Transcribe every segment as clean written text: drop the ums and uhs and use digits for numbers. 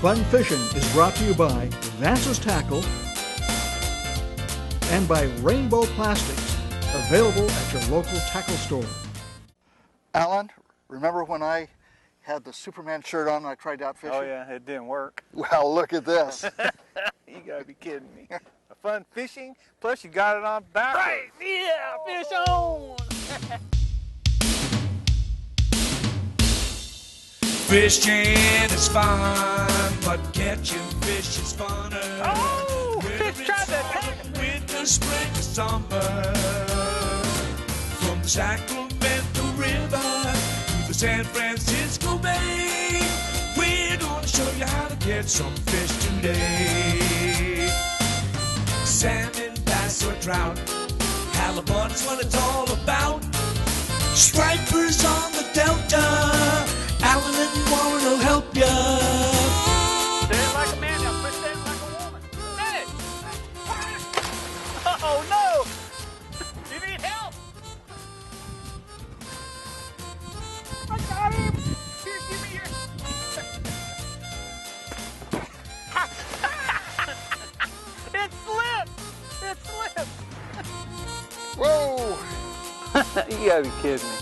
Fun Fishing is brought to you by Vance's Tackle and by Rainbow Plastics, available at your local tackle store. Alan, remember when I had the Superman shirt on and I tried out fishing? Oh yeah, it didn't work. Well, look at this. You gotta be kidding me. Fun fishing, plus you got it on backwards. Right, yeah, fish on! Fishing is fun, but catching fish is funner. Oh, fish tried to attack me. Winter, spring, or summer. From the Sacramento River to the San Francisco Bay, we're gonna show you how to catch some fish today. Salmon, bass, or trout, halibut's what it's all about. Stripers on the Delta, Alan and Warren will help ya. Stand like a man, now quit standing like a woman. Finish! Oh no! You need help? I got him! Here, give me your... It slipped! It slipped! Whoa! You gotta be kidding me.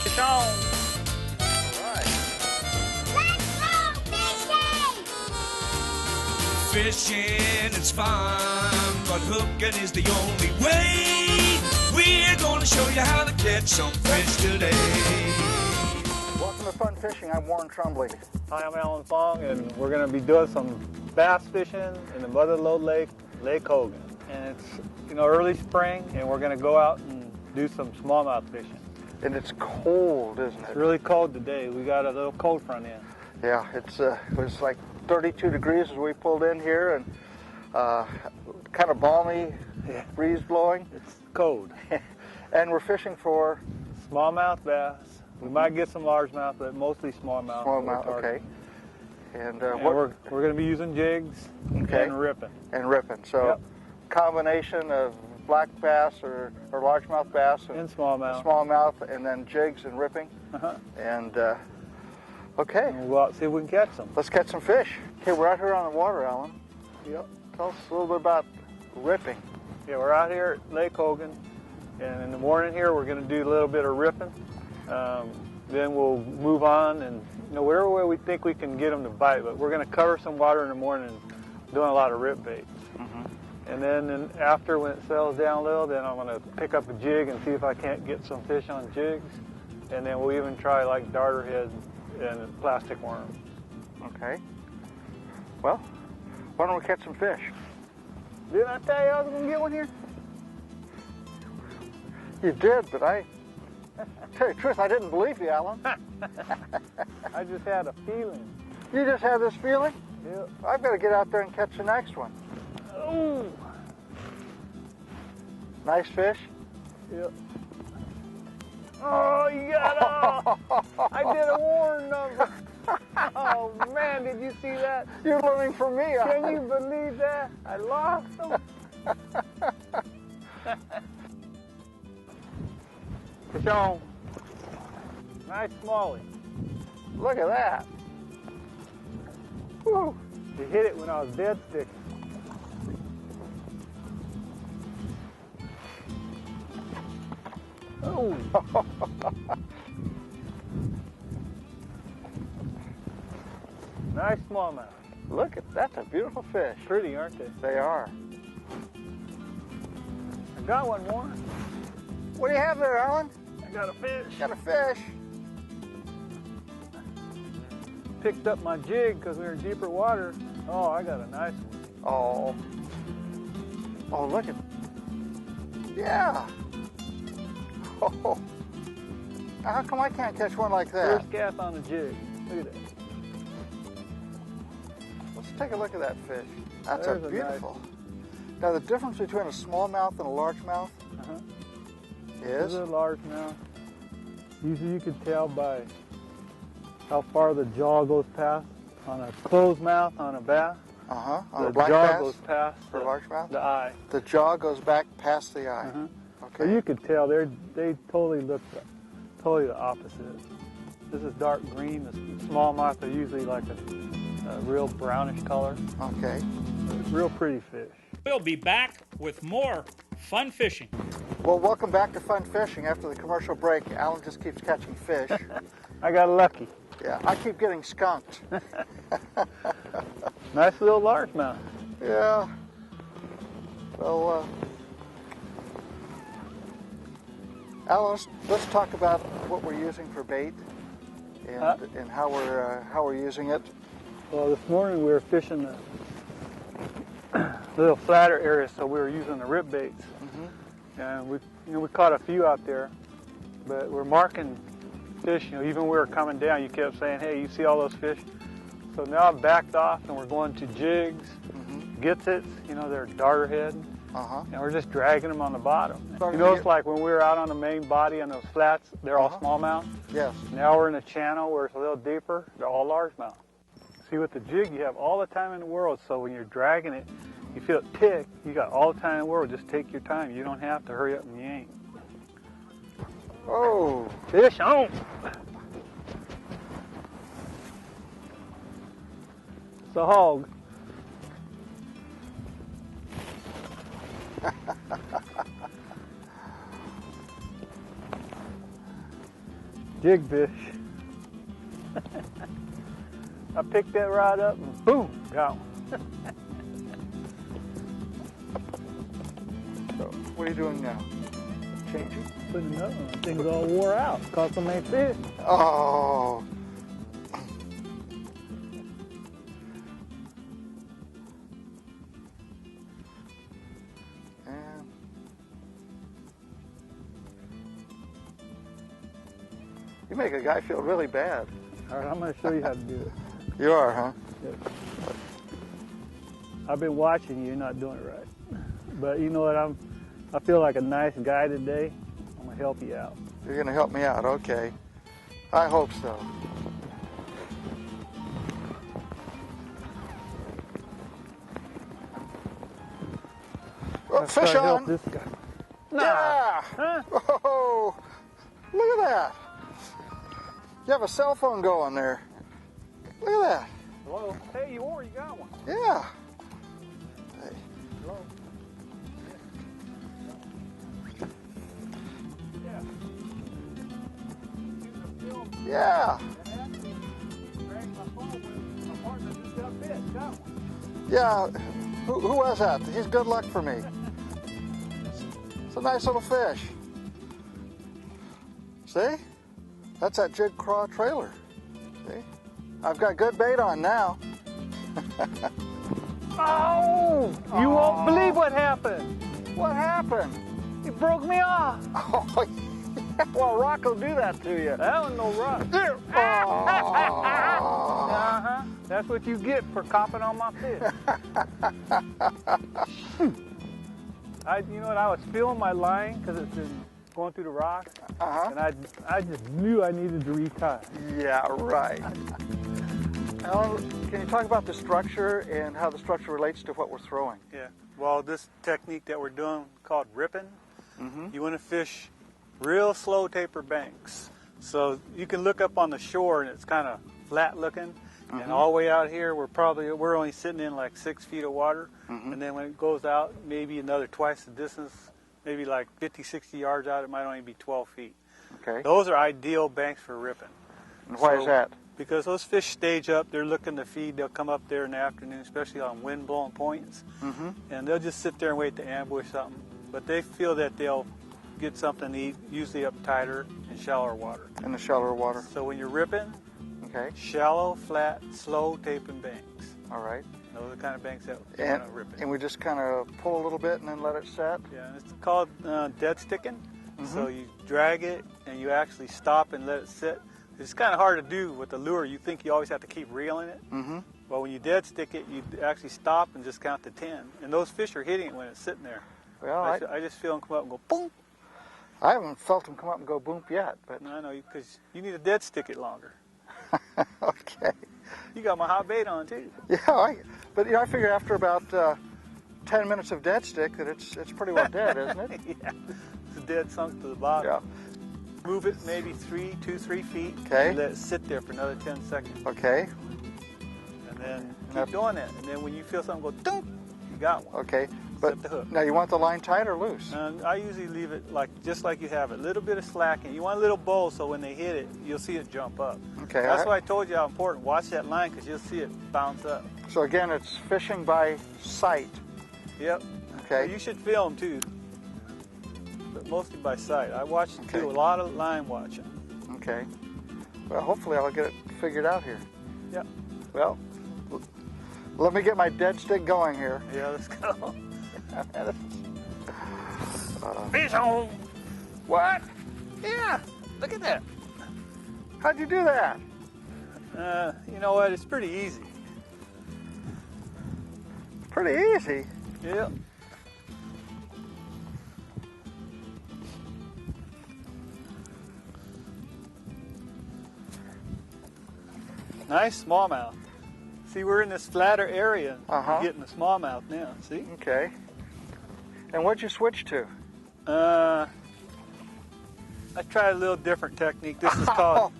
It's on! Fishing is fun, but hooking is the only way. We're gonna show you how to catch some fish today. Welcome to Fun Fishing. I'm Warren Trumbley. Hi, I'm Alan Fong, and we're going to be doing some bass fishing in the Mother Lode Lake, Lake Hogan. And it's, early spring, and we're going to go out and do some smallmouth fishing. And it's cold, isn't it? It's really cold today. We got a little cold front in. Yeah, it was like 32 degrees as we pulled in here, and kind of balmy, breeze blowing. It's cold. And we're fishing for? Smallmouth bass. We might get some largemouth, but mostly smallmouth. Smallmouth, okay. And we're going to be using jigs and ripping. And ripping. So combination of black bass or largemouth bass and smallmouth. Smallmouth, and then jigs and ripping. And okay. And we'll go out and see if we can catch some. Let's catch some fish. Okay, we're out here on the water, Alan. Yep. Tell us a little bit about ripping. Yeah, we're out here at Lake Hogan, and in the morning here we're going to do a little bit of ripping. Then we'll move on, and wherever way we think we can get them to bite, but we're going to cover some water in the morning doing a lot of rip baits. And then after, when it settles down a little, then I'm going to pick up a jig and see if I can't get some fish on jigs. And then we'll even try like darter head and plastic worms. Okay. Well, why don't we catch some fish? Didn't I tell you I was going to get one here? You did, but I tell you the truth, I didn't believe you, Alan. I just had a feeling. You just had this feeling? Yep. I've got to get out there and catch the next one. Ooh. Nice fish? Yep. Oh, you got it! I did a Warren number. Oh man, did you see that? You're learning from me, Alan. Can you believe that? I lost them. Fish on. Nice smallie. Look at that. Woo. You hit it when I was dead sticking. Oh. Nice smallmouth. Look at that's a beautiful fish. Pretty, aren't they? They are. I got one more. What do you have there, Alan? I got a fish. Got a fish. Picked up my jig because we were in deeper water. Oh, I got a nice one. Oh. Oh, look at. Yeah. Oh. How come I can't catch one like that? First cast on the jig. Look at that. Let's take a look at that fish. That's There's a a beautiful. Now the difference between a smallmouth and a largemouth is? This is a largemouth. Usually you can tell by how far the jaw goes past on a closed mouth on a bass. On the a black jaw bass goes past for largemouth? the eye. The jaw goes back past the eye. Okay. So you could tell they totally look totally the opposite. This is dark green. The smallmouth are usually like a a real brownish color. Okay. Real pretty fish. We'll be back with more fun fishing. Well, welcome back to Fun Fishing. After the commercial break, Alan just keeps catching fish. I got lucky. Yeah, I keep getting skunked. Nice little largemouth. Yeah. Well, Alan, let's talk about what we're using for bait and how we're using it. Well, this morning we were fishing the little flatter area, so we were using the rip baits. And we caught a few out there, but we're marking fish. Even when we were coming down, you kept saying, "Hey, you see all those fish?" So now I've backed off, and we're going to jigs, gitsits. They're darter head, and we're just dragging them on the bottom. It's like when we were out on the main body on those flats, they're all smallmouth. Yes. Now we're in a channel where it's a little deeper. They're all largemouth. See, with the jig, you have all the time in the world. So when you're dragging it, you feel it tick, you got all the time in the world. Just take your time. You don't have to hurry up and yank. Oh, Fish on! It's a hog. Jig fish. I picked that rod up and boom, got one. so what are you doing now? Changing? Putting another one. Things all wore out. Caught some main fish. Oh. And you make a guy feel really bad. All right, I'm going to show you how to do it. You are, huh? Yes. I've been watching you. You're not doing it right. But you know what? I feel like a nice guy today. I'm going to help you out. You're going to help me out, okay. I hope so. Oh, Let's fish try to help on! this guy. Yeah! Huh? Oh, look at that! You have a cell phone going there. Look at that. Hello? Hey, you got one. Yeah. Hey. Hello? Yeah. Yeah. Yeah. Who was that? He's good luck for me. It's a nice little fish. See? That's that jig craw trailer. See? I've got good bait on now. Oh! You won't believe what happened. What happened? He broke me off. Oh, yeah. Well, rock will do that to you. That was no rock. Oh. That's what you get for copping on my fish. You know what? I was feeling my line because it's been going through the rocks, and I just knew I needed to retie. Yeah, right. Alan, can you talk about the structure and how the structure relates to what we're throwing? Yeah. Well, this technique that we're doing called ripping, you want to fish real slow taper banks. So you can look up on the shore and it's kind of flat looking. And all the way out here, we're only sitting in like 6 feet of water. And then when it goes out, maybe another twice the distance, maybe like 50, 60 yards out, it might only be 12 feet. Okay. Those are ideal banks for ripping. And why is that? Because those fish stage up, they're looking to feed, they'll come up there in the afternoon, especially on wind-blown points, and they'll just sit there and wait to ambush something. But they feel that they'll get something to eat, usually up tighter in shallower water. In the shallower water. So when you're ripping, okay, shallow, flat, slow taping banks. All right. Those are the kind of banks that you And, want to rip in. and we just kind of pull a little bit and then let it set? Yeah, and it's called dead sticking. So you drag it and you actually stop and let it sit. It's kind of hard to do with the lure. You think you always have to keep reeling it. But when you dead stick it, you actually stop and just count to 10. And those fish are hitting it when it's sitting there. Well, I just feel them come up and go boom. I haven't felt them come up and go boom yet, but I know, because you need to dead stick it longer. okay. You got my hot bait on too. Yeah, but I figure after about 10 minutes of dead stick that it's pretty well dead, isn't it? Yeah, it's dead sunk to the bottom. Yeah. Move it maybe 2-3 feet. Okay. And let it sit there for another 10 seconds. Okay. And then keep doing it. And then when you feel something go dunk, you got one. Okay, but Set the hook. now you want the line tight or loose? I usually leave it just like you have it. A little bit of slacking. You want a little bowl so when they hit it, you'll see it jump up. Okay. That's why I told you how important. Watch that line because you'll see it bounce up. So again, it's fishing by sight. Yep. Okay. So you should film too, but mostly by sight. I watch Okay. do a lot of line watching. Okay. Well, hopefully I'll get it figured out here. Yep. Well, let me get my dead stick going here. Yeah, let's go. Fish on! What? Yeah, look at that. How'd you do that? You know what? It's pretty easy. Pretty easy. Yep. Nice smallmouth. See, we're in this flatter area. Uh-huh. You're getting the smallmouth now. See? Okay. And what'd you switch to? I tried a little different technique. This is called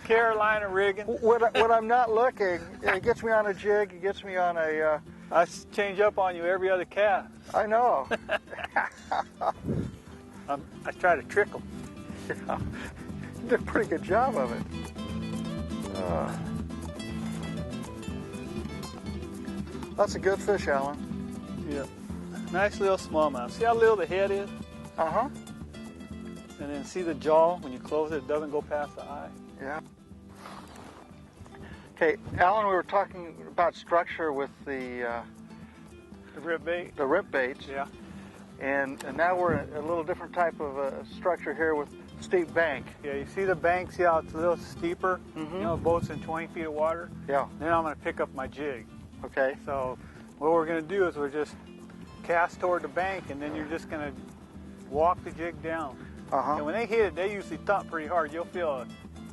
Carolina rigging. When I'm not looking, it gets me on a jig, it gets me on a... I change up on you every other cast. I know. I try to trick them. Yeah. You did a pretty good job of it. That's a good fish, Alan. Yeah. Nice little smallmouth. See how little the head is? Uh-huh. And then see the jaw? When you close it, it doesn't go past the eye. Yeah. Okay, Alan, we were talking about structure with the rib bait? the rip baits. Yeah. And now we're in a little different type of structure here with steep bank. Yeah, you see the bank? See how it's a little steeper? Mhm. You know, boat's in 20 feet of water? Yeah. Then I'm going to pick up my jig. Okay. So what we're going to do is we're just cast toward the bank, and then you're just going to walk the jig down. Uh-huh. And when they hit it, they usually thump pretty hard. You'll feel a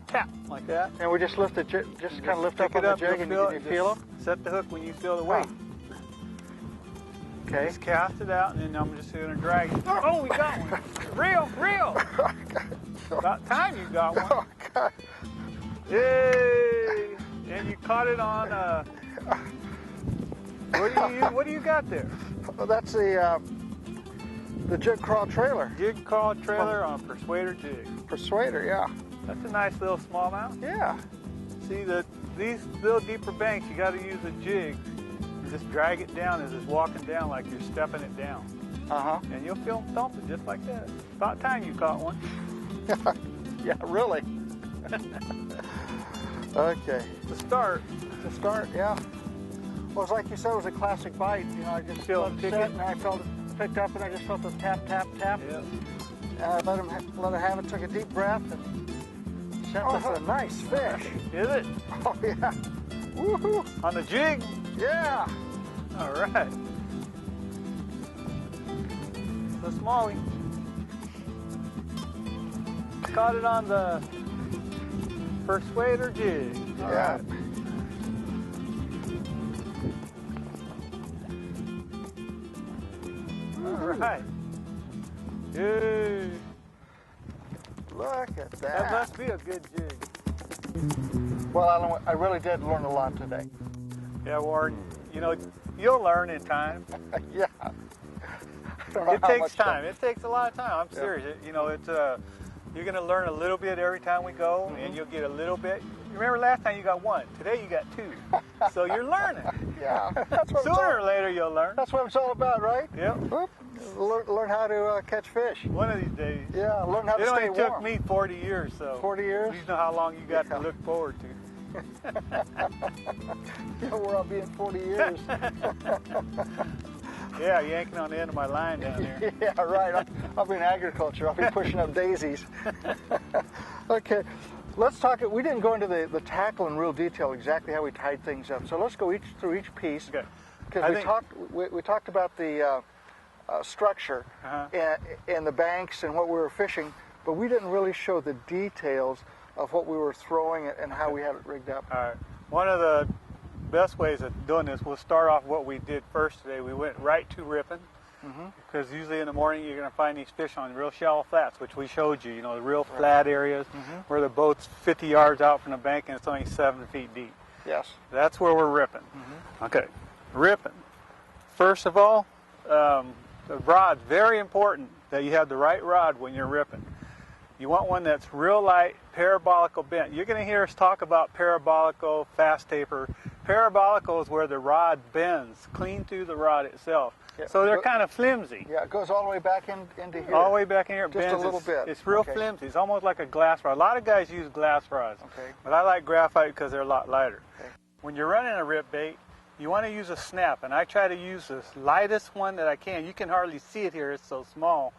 tap like that. And we just lift the jig, just kind of lift up pick on it the jig, and you feel it? Set the hook when you feel the weight. Okay. Just cast it out, and then I'm just going to drag it. Oh, we got one. Real. About time you got one. Oh, God. Yay! And you caught it on, what do you got there? Well, that's the jig crawl trailer. Jig crawl trailer on a persuader jig. Persuader, yeah. That's a nice little smallmouth. Yeah. See, these little deeper banks, you got to use a jig. Just drag it down as it's walking down like you're stepping it down. Uh-huh. And you'll feel them thumping just like that. About time you caught one. Yeah, really. Okay. To start. To start, yeah. Well, it's like you said, it was a classic bite. You know, I just Feel let it it kick set, it? and I felt it picked up, and I just felt the tap, tap, tap. Yeah. Let it have it, took a deep breath, and sent us a nice fish. Is it? Oh, yeah. Woohoo! On the jig? Yeah. All right. The smallie. Caught it on the persuader jig. All Yeah. right. All right. Yay. Look at That that. must be a good jig. Well, Alan, I really did learn a lot today. Yeah, Warren, you know, you'll learn in time. Yeah. I don't know It how takes much time. It takes a lot of time. I'm Yeah. serious. You know, it's you're going to learn a little bit every time we go, and you'll get a little bit. Remember last time you got one. Today you got two. So you're learning. Yeah. That's what, Sooner or later you'll learn. that's what it's all about, right? Yep. Whoop. Learn how to catch fish. One of these days. Yeah, learn how to It stay only took warm. me 40 years, so 40 years? you know how long you got Yeah. to look forward to. Yeah, where I'll be in 40 years. Yeah, yanking on the end of my line down there. Yeah, right. I'll be in agriculture. I'll be pushing up daisies. Okay, let's talk. We didn't go into the tackle in real detail, exactly how we tied things up. So let's go through each piece. Okay. Because we talked about the structure Uh-huh. and the banks and what we were fishing, but we didn't really show the details of what we were throwing and how we had it rigged up. All right. One of the best ways of doing this, we'll start off what we did first today. We went right to ripping, because usually in the morning you're going to find these fish on real shallow flats, which we showed you, the real flat areas where the boat's 50 yards out from the bank and it's only 7 feet deep. Yes. That's where we're ripping. Okay, ripping. First of all, the rod's very important that you have the right rod when you're ripping. You want one that's real light, parabolical bent. You're going to hear us talk about parabolical, fast taper. Parabolical is where the rod bends clean through the rod itself. Yeah. So they're kind of flimsy. Yeah, it goes all the way back into here. All the way back in here, it Just bends. a little bit. It's real Okay. flimsy. It's almost like a glass rod. A lot of guys use glass rods, Okay. but I like graphite because they're a lot lighter. Okay. When you're running a rip bait, you want to use a snap, and I try to use the lightest one that I can. You can hardly see it here; it's so small,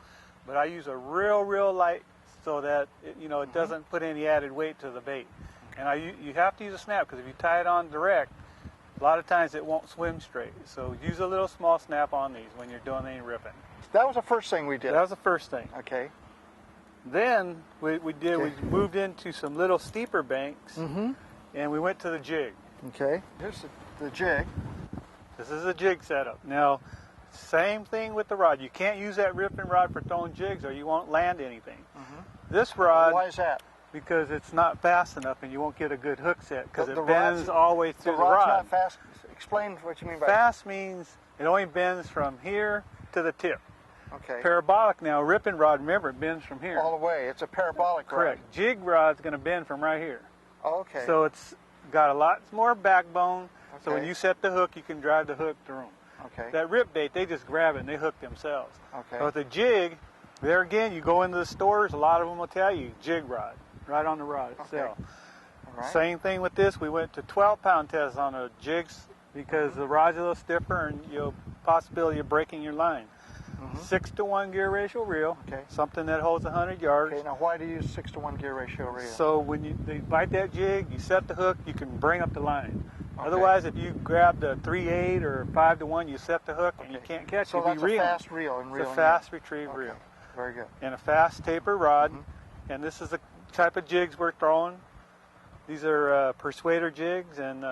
but I use a real light so that it doesn't put any added weight to the bait. And you have to use a snap because if you tie it on direct, a lot of times it won't swim straight. So use a little small snap on these when you're doing any ripping. That was the first thing we did. That was the first thing. Okay. Then we moved into some little steeper banks, and we went to the jig. Okay. Here's the jig. This is a jig setup. Now, same thing with the rod. You can't use that ripping rod for throwing jigs or you won't land anything. This rod, Why is that? because it's not fast enough and you won't get a good hook set because The it rod's- bends all the way through the rod's rod. not fast. Explain what you mean by Fast means it only bends from here to the tip. Okay. Parabolic now, ripping rod, remember, it bends from here. All the way. It's a parabolic Correct. Jig rod's going to bend from right here. rod. Okay. So it's got a lot more backbone. So when Okay. you set the hook, you can drive the hook through them. Okay. That rip bait, they just grab it and they hook themselves. Okay. So with the jig, there again, you go into the stores, a lot of them will tell you jig rod, right on the rod itself. All right. Same thing with this. We went to 12-pound tests on the jigs because the rod's a little stiffer and you'll possibility of breaking your line. 6-to-1 gear ratio reel, Okay. something that holds 100 yards. Okay. Now, why do you use 6-to-1 gear ratio reel? So when they bite that jig, you set the hook, you can bring up the line. Otherwise, if you grab the 3/8 or 5-to-1, you set the hook and you can't catch it. So You'll be that's a reeling. fast reel and It's reeling. a fast retrieve Okay. reel Very good. and a fast taper rod. And this is the type of jigs we're throwing. These are persuader jigs, and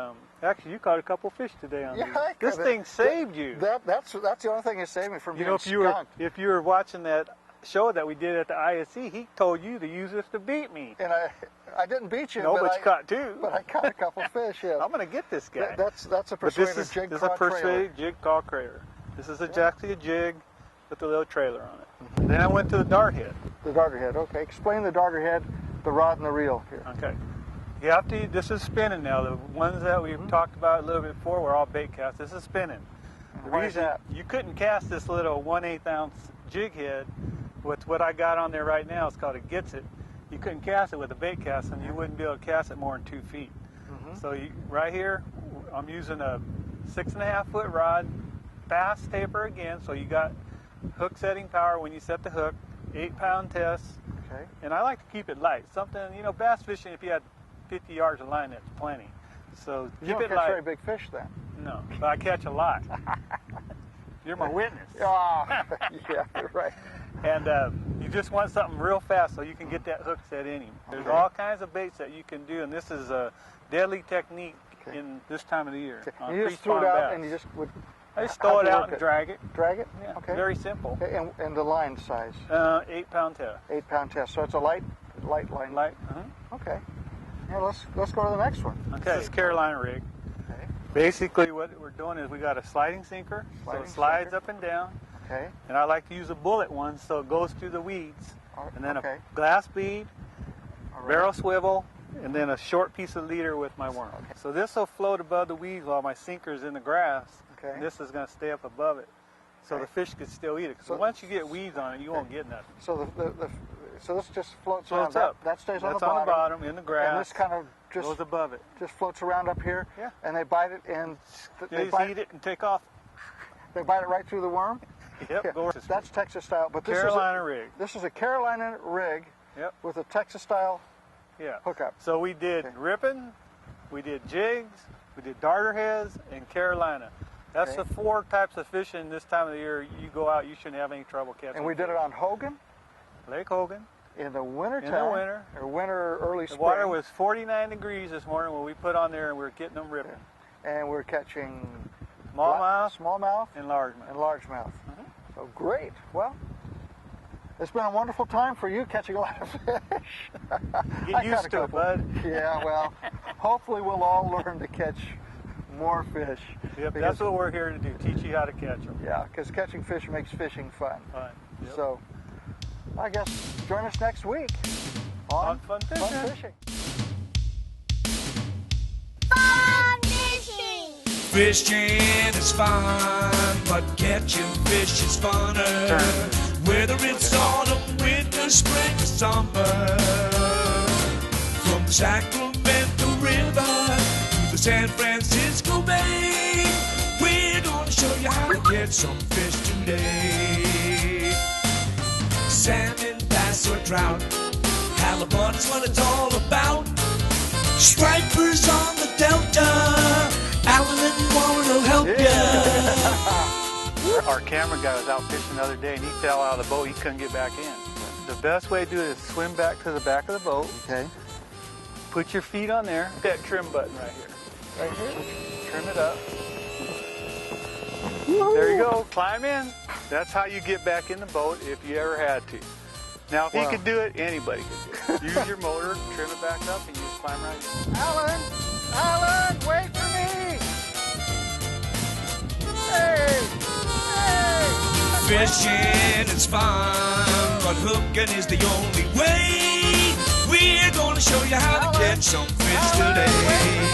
actually, you caught a couple fish today on Yeah, these. I This caught it. thing saved you. That's the only thing that saved me from You being know, skunked. if you were watching that show that we did at the ISC, he told you to use this to beat me. And I didn't beat you. No, but I you caught two. But I caught a couple fish. Yeah. I'm going to get this guy. That's a But persuader this jig is a craw trailer. persuader jig called trailer. This is exactly a jig with a little trailer on it. Then I went to the dart head. The darter head. Okay. Explain the darter head, the rod and the reel here. Okay. You have to. This is spinning now. The ones that we've talked about a little bit before were all bait casts. This is spinning. The Why is reason that? you couldn't cast this little 1/8 ounce jig head with what I got on there right now, it's called a Gets It. You couldn't cast it with a bait cast, and you wouldn't be able to cast it more than 2 feet. So right here, I'm using a 6.5 foot rod, fast taper again. So you got hook setting power when you set the hook, 8-pound test. Okay. And I like to keep it light. Something, bass fishing, if you had 50 yards of line, that's plenty. So You keep don't it catch light. very big fish then. No, but I catch a lot. You're my witness. Ah, yeah, you're right. And you just want something real fast so you can get that hook set in him. There's Okay. all kinds of baits that you can do, and this is a deadly technique Okay. in this time of the year. on You just threw it pre-spawn out bass. and you just would I just how'd throw it you out work and it? drag it. drag it. Yeah, Okay. very simple. Okay, and the line size, 8-pound test. 8-pound test. So it's a light line. Light. Okay. Now let's go to the next one. Okay, this is Carolina rig. Okay. Basically, what we're doing is we got a sliding sinker, Sliding so it slides sinker. up and down. Okay. And I like to use a bullet one so it goes through the weeds. And then okay. a glass bead, All right. barrel swivel, and then a short piece of leader with my worm. Okay. So this will float above the weeds while my sinker's in the grass. Okay. And this is going to stay up above it. So Okay. the fish can still eat it. Because So- once you get weeds on it, you won't get nothing. So so this just floats Floats around. up. That stays on That's the bottom. in the grass. And this kind of goes above it. just floats around up here. Yeah. And they bite it and You they just bite eat it and take off. They bite it right through the worm. Yep, Yeah, go that's Texas style. But this Carolina rig. This is a Carolina rig Yep. with a Texas style Yeah. hookup. So we did Okay. ripping, we did jigs, we did darter heads, and Carolina. That's Okay. the 4 types of fishing this time of the year. You go out, you shouldn't have any trouble catching. And we did it on Hogan Lake Hogan. in the winter In the time. winter. Or winter, early The spring. water was 49 degrees this morning when we put on there and we were getting them ripping. And we're catching Smallmouth smallmouth and largemouth. and largemouth. So great. Well, It's been a wonderful time for you catching a lot of fish. Get used to it, bud. Yeah, well, hopefully we'll all learn to catch more fish. Yep, that's what we're here to do, teach you how to catch them. Yeah, because catching fish makes fishing fun. Fun. Yep. So, I guess join us next week on Fun Fishing. Fun Fishing. Fun fishing! Fishing is fun, but catching fish is funner. Whether it's autumn, winter, spring, or summer. From the Sacramento River to the San Francisco Bay, we're gonna show you how to catch some fish today. Salmon, bass, or trout, halibut's what it's all about. Stripers on the Delta, Allen and Warren will help ya. Our camera guy was out fishing the other day and he fell out of the boat. He couldn't get back in. The best way to do it is swim back to the back of the boat. Okay. Put your feet on there. That trim button right here. Right here. Trim it up. There you go. Climb in. That's how you get back in the boat if you ever had to. Now, if he could do it, anybody could do it. Use your motor, trim it back up, and you just climb right in. Alan! Alan, wait for me! Hey! Hey! Fishing is fun, but hooking is the only way. We're gonna show you how to catch some fish today.